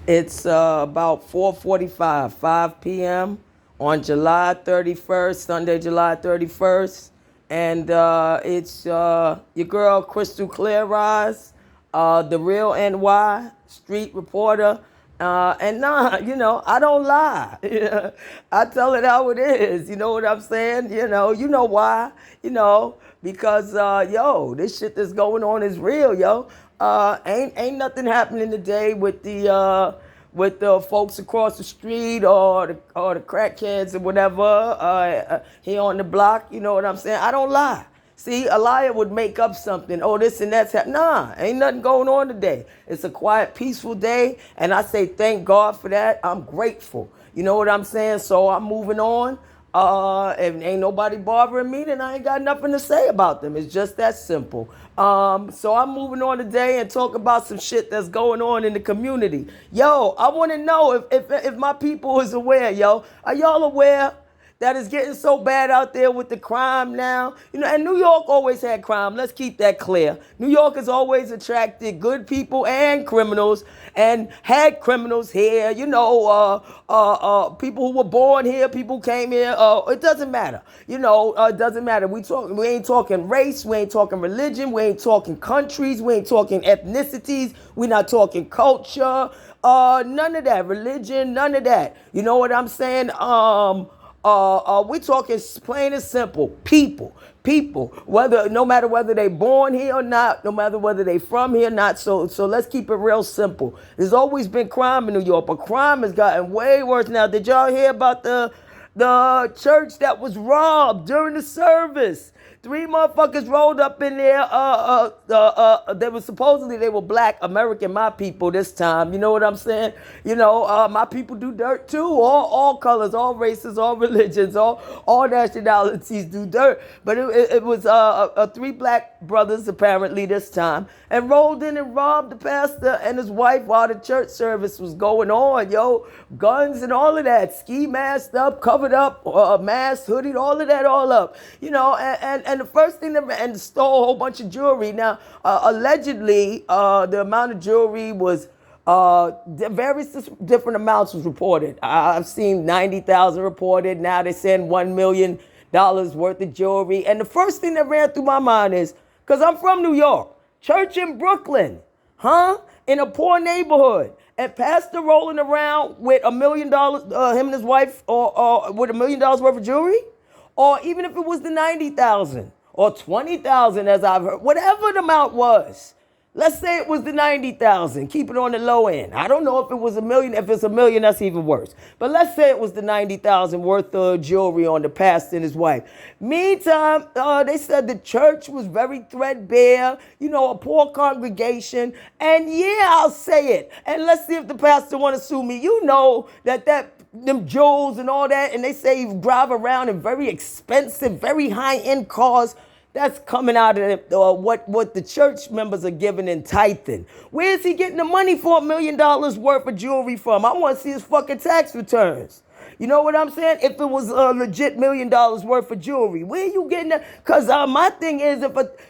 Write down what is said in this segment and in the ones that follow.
It's about 4:45, 5 p.m. on July 31st, Sunday, July 31st. And it's your girl, Crystal Clear Eyes, the real NY street reporter. And nah, I don't lie. I tell it how it is. You know what I'm saying? You know why? Because this shit that's going on is real, yo. Ain't nothing happening today with the folks across the street or the crackheads or whatever here on the block. You know what I'm saying? I don't lie. See, a liar would make up something. Oh, this and that's happening. Nah, ain't nothing going on today. It's a quiet, peaceful day, and I say thank God for that. I'm grateful. You know what I'm saying? So I'm moving on. If ain't nobody bothering me, then I ain't got nothing to say about them. It's just that simple. So I'm moving on today and talk about some shit that's going on in the community. Yo, I want to know if my people is aware, yo. Are y'all aware that it's getting so bad out there with the crime now? And New York always had crime. Let's keep that clear. New York has always attracted good people and criminals and had criminals here. People who were born here, people who came here. It doesn't matter. It doesn't matter. We ain't talking race. We ain't talking religion. We ain't talking countries. We ain't talking ethnicities. We not talking culture. None of that. Religion, none of that. You know what I'm saying? We talking plain and simple. People. No matter whether they born here or not, no matter whether they from here or not. So let's keep it real simple. There's always been crime in New York, but crime has gotten way worse now. Did y'all hear about the church that was robbed during the service? Three motherfuckers rolled up in there. They were black American, my people this time. You know what I'm saying? My people do dirt too. All colors, all races, all religions, all nationalities do dirt. But it was three black brothers apparently this time, and rolled in and robbed the pastor and his wife while the church service was going on. Yo, guns and all of that, ski masked up, covered up, masked, hooded, all of that, all up. And the first thing and stole a whole bunch of jewelry. Now, allegedly, the amount of jewelry was various different amounts was reported. I've seen 90,000 reported. Now they're saying $1 million worth of jewelry. And the first thing that ran through my mind is, because I'm from New York, church in Brooklyn, in a poor neighborhood, and pastor rolling around with $1 million, him and his wife, or with $1 million worth of jewelry. Or even if it was the 90,000 or 20,000, as I've heard, whatever the amount was. Let's say it was the 90,000. Keep it on the low end. I don't know if it was $1 million. If it's $1 million, that's even worse. But let's say it was the 90,000 worth of jewelry on the pastor and his wife. Meantime, they said the church was very threadbare. A poor congregation. And yeah, I'll say it. And let's see if the pastor want to sue me. You know that them jewels and all that, and they say you drive around in very expensive, very high-end cars. That's coming out of what the church members are giving in tithing. Where is he getting the money for $1 million worth of jewelry from? I want to see his fucking tax returns. You know what I'm saying? If it was a legit $1 million worth of jewelry, where are you getting that? Because my thing is,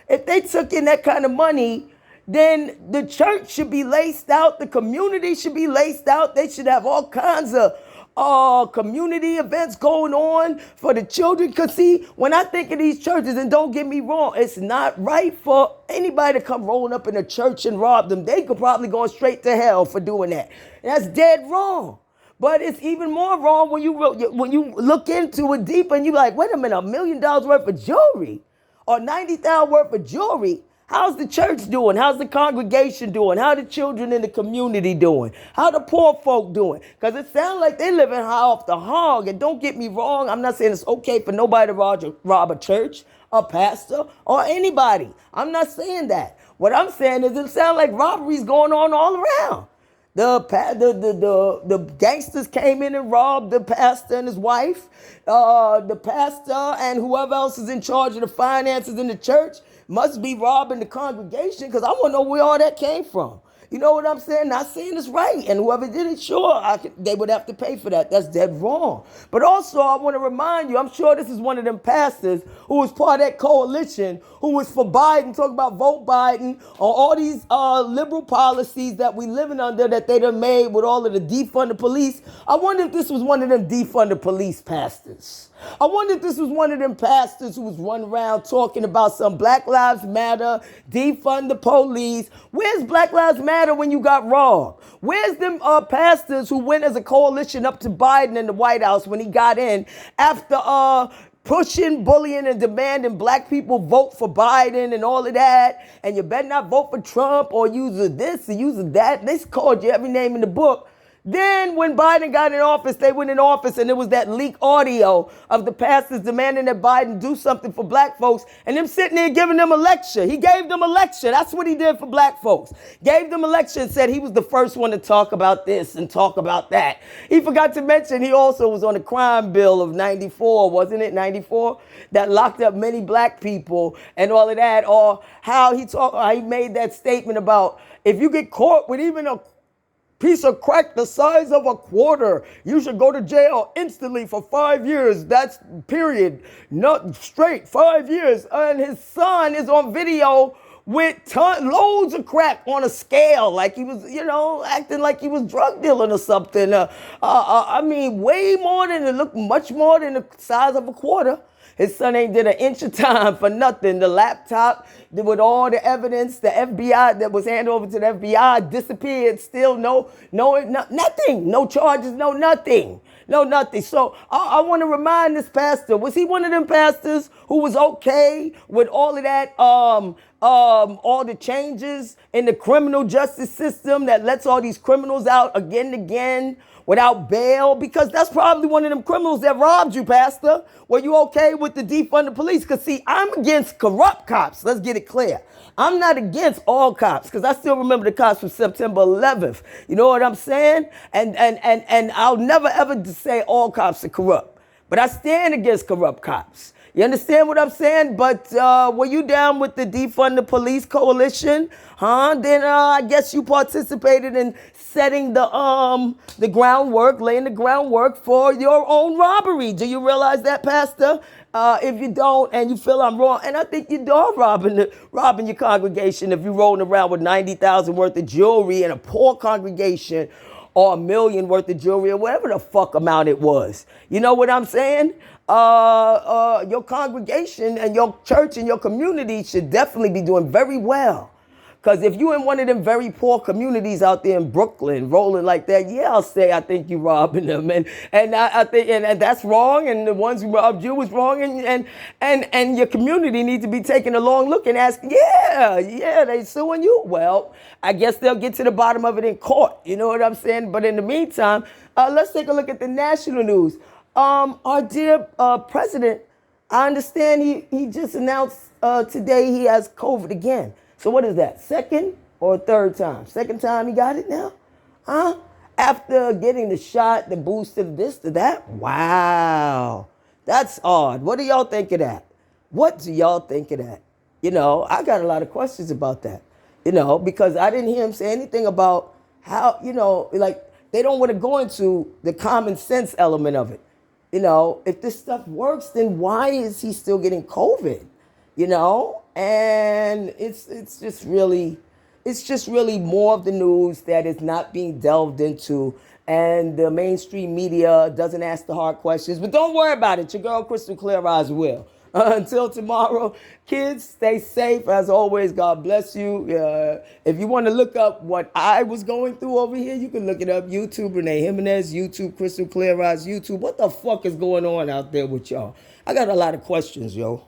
if they took in that kind of money, then the church should be laced out. The community should be laced out. They should have all kinds of community events going on for the children. Because see, when I think of these churches, and don't get me wrong, it's not right for anybody to come rolling up in a church and rob them. They could probably go straight to hell for doing that. That's dead wrong. But it's even more wrong when you look into it deeper and you're like, wait a minute, $1 million worth of jewelry or 90,000 worth of jewelry. How's the church doing? How's the congregation doing? How the children in the community doing? How the poor folk doing? Because it sounds like they living high off the hog. And don't get me wrong, I'm not saying it's okay for nobody to rob a church, a pastor, or anybody. I'm not saying that. What I'm saying is it sounds like robberies going on all around. The gangsters came in and robbed the pastor and his wife. The pastor and whoever else is in charge of the finances in the church must be robbing the congregation, because I want to know where all that came from. You know what I'm saying? Not saying it's right. And whoever did it, sure, they would have to pay for that. That's dead wrong. But also, I want to remind you, I'm sure this is one of them pastors who was part of that coalition who was for Biden, talking about vote Biden, on all these liberal policies that we living under that they done made with all of the defund the police. I wonder if this was one of them defund the police pastors. I wonder if this was one of them pastors who was running around talking about some Black Lives Matter, defund the police. Where's Black Lives Matter when you got robbed? Where's them pastors who went as a coalition up to Biden in the White House when he got in after pushing, bullying, and demanding black people vote for Biden and all of that, and you better not vote for Trump or use this or use that. They called you every name in the book. Then when Biden got in office, they went in office and there was that leaked audio of the pastors demanding that Biden do something for black folks and them sitting there giving them a lecture. He gave them a lecture. That's what he did for black folks. Gave them a lecture and said he was the first one to talk about this and talk about that. He forgot to mention he also was on the crime bill of 94, wasn't it, 94? That locked up many black people and all of that. Or how he made that statement about if you get caught with even a piece of crack the size of a quarter, you should go to jail instantly for 5 years. That's period. Not straight 5 years. And his son is on video with loads of crack on a scale, like he was, acting like he was drug dealing or something. I mean, way more than it looked, much more than the size of a quarter. His son ain't did an inch of time for nothing. The laptop with all the evidence, the FBI that was handed over to the FBI disappeared. Still nothing. No charges, no nothing. No nothing. So I want to remind this pastor, was he one of them pastors who was okay with all of that, all the changes in the criminal justice system that lets all these criminals out again and again without bail? Because that's probably one of them criminals that robbed you, Pastor. Were you okay with the defund the police? Because, see, I'm against corrupt cops. Let's get it clear. I'm not against all cops because I still remember the cops from September 11th. You know what I'm saying? And I'll never, ever say all cops are corrupt. But I stand against corrupt cops. You understand what I'm saying? But were you down with the defund the police coalition? Then I guess you participated in setting the groundwork, laying the groundwork for your own robbery. Do you realize that, Pastor? If you don't and you feel I'm wrong, and I think you are robbing your congregation if you're rolling around with $90,000 worth of jewelry in a poor congregation, or $1 million worth of jewelry, or whatever the fuck amount it was. You know what I'm saying? Your congregation and your church and your community should definitely be doing very well. Because if you in one of them very poor communities out there in Brooklyn rolling like that, yeah, I'll say I think you robbing them. And I think and that's wrong. And the ones who robbed you was wrong. And your community needs to be taking a long look and ask, yeah, they suing you. Well, I guess they'll get to the bottom of it in court. You know what I'm saying? But in the meantime, let's take a look at the national news. Our dear president, I understand he just announced today he has COVID again. So what is that, second or third time? Second time he got it now? After getting the shot, the booster, this, to that? Wow. That's odd. What do y'all think of that? What do y'all think of that? I got a lot of questions about that. Because I didn't hear him say anything about how, like they don't want to go into the common sense element of it. If this stuff works, then why is he still getting COVID? And it's just really more of the news that is not being delved into, and the mainstream media doesn't ask the hard questions. But don't worry about it. Your girl Crystal Clear Eyes will. Until tomorrow, kids, stay safe. As always, God bless you. If you want to look up what I was going through over here, you can look it up. YouTube, Renee Jimenez. YouTube, Crystal Clear Eyes. YouTube. What the fuck is going on out there with y'all? I got a lot of questions, yo.